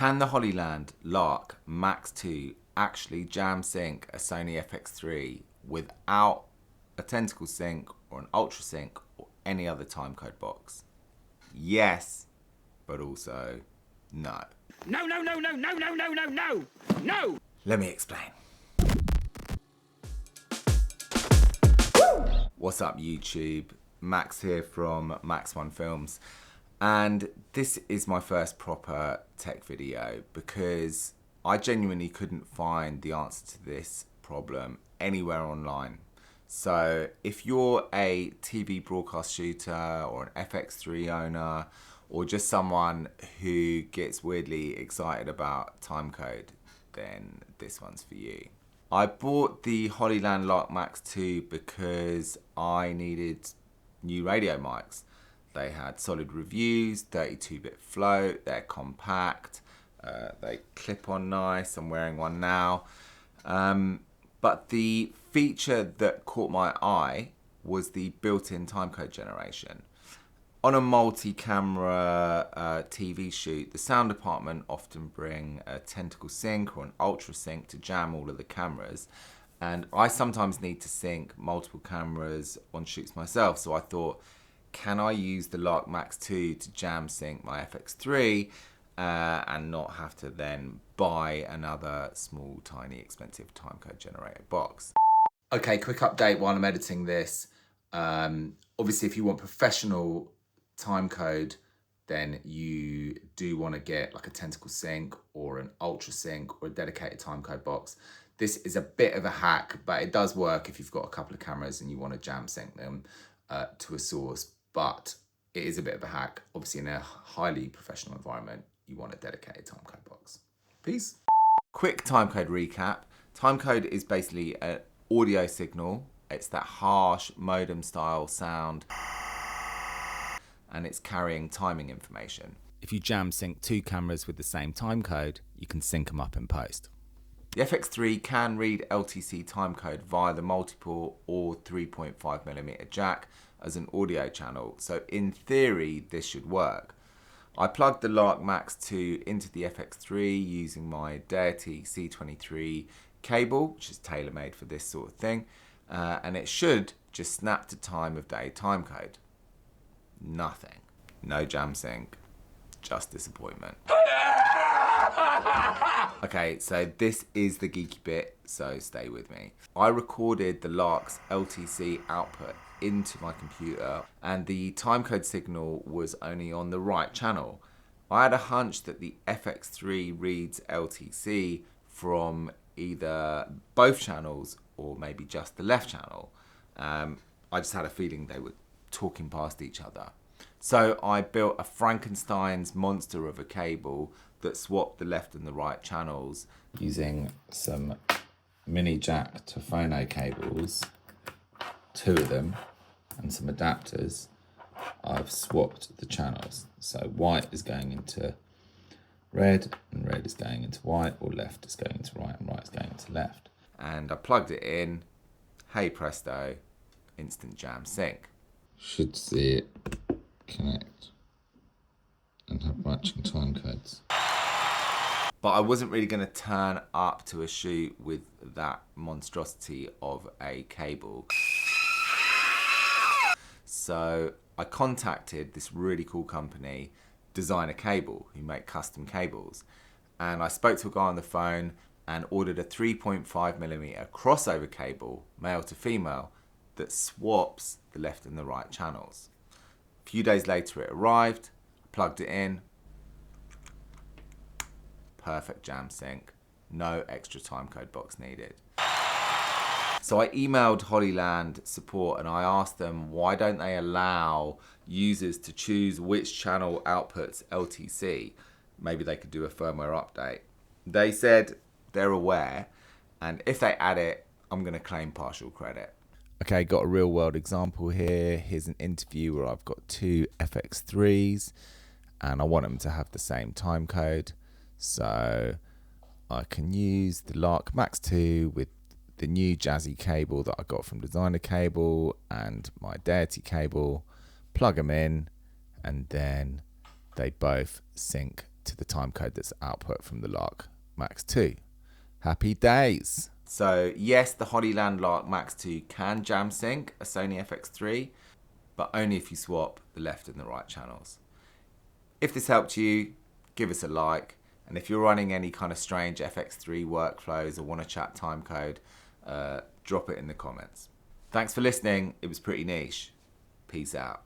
Can the Hollyland Latk Max 2 actually jam sync a Sony FX3 without a tentacle sync or an ultra sync or any other timecode box? Yes, but also no. No, no, no, no, no, no, no, no, no, no! Let me explain. What's up, YouTube? Max here from Max One Films, and this is my first proper tech video because I genuinely couldn't find the answer to this problem anywhere online. So if you're a TV broadcast shooter or an FX3 owner or just someone who gets weirdly excited about timecode, then this one's for you. I bought the Hollyland Latk Max 2 because I needed new radio mics. They had solid reviews, 32-bit float, they're compact, they clip on nice, I'm wearing one now. But the feature that caught my eye was the built-in timecode generation. On a multi-camera TV shoot, the sound department often bring a tentacle sync or an ultra sync to jam all of the cameras. And I sometimes need to sync multiple cameras on shoots myself. So I thought, can I use the Lark Max 2 to jam sync my FX3 and not have to then buy another small, tiny, expensive timecode generator box? Okay, quick update while I'm editing this. Obviously, if you want professional timecode, then you do want to get like a tentacle sync or an ultra sync or a dedicated timecode box. This is a bit of a hack, but it does work if you've got a couple of cameras and you want to jam sync them to a source. But it is a bit of a hack. Obviously, in a highly professional environment, you want a dedicated timecode box. Peace. Quick timecode recap. Timecode is basically an audio signal. It's that harsh modem style sound, and it's carrying timing information. If you jam sync two cameras with the same timecode, you can sync them up in post. The FX3 can read LTC timecode via the multiple or 3.5mm jack as an audio channel, so in theory this should work. I plugged the Lark Max 2 into the FX3 using my Deity C23 cable, which is tailor-made for this sort of thing, and it should just snap to time of day timecode. Nothing. No jam sync. Just disappointment. Okay, so this is the geeky bit, so stay with me. I recorded the Lark's LTC output into my computer, and the timecode signal was only on the right channel. I had a hunch that the FX3 reads LTC from either both channels or maybe just the left channel. I just had a feeling they were talking past each other. So I built a Frankenstein's monster of a cable that swapped the left and the right channels using some mini jack to phono cables, two of them, and some adapters. I've swapped the channels. So white is going into red and red is going into white, or left is going into right and right is going into left. And I plugged it in. Hey presto, instant jam sync. Should see it connect and have matching time codes. But I wasn't really going to turn up to a shoot with that monstrosity of a cable. So I contacted this really cool company, Designer Cable, who make custom cables. And I spoke to a guy on the phone and ordered a 3.5mm crossover cable, male to female, that swaps the left and the right channels. A few days later it arrived, I plugged it in, perfect jam sync, no extra timecode box needed. So I emailed Hollyland support and I asked them, why don't they allow users to choose which channel outputs LTC? Maybe they could do a firmware update. They said they're aware, and if they add it, I'm going to claim partial credit. Okay, got a real world example here. Here's an interview where I've got two FX3s and I want them to have the same timecode. So I can use the Lark Max 2 with the new jazzy cable that I got from Designer Cable and my Deity cable, plug them in, and then they both sync to the timecode that's output from the Lark Max 2. Happy days. So yes, the Hollyland Latk Max 2 can jam sync a Sony FX3, but only if you swap the left and the right channels. If this helped you, give us a like. And if you're running any kind of strange FX3 workflows or want to chat timecode, drop it in the comments. Thanks for listening. It was pretty niche. Peace out.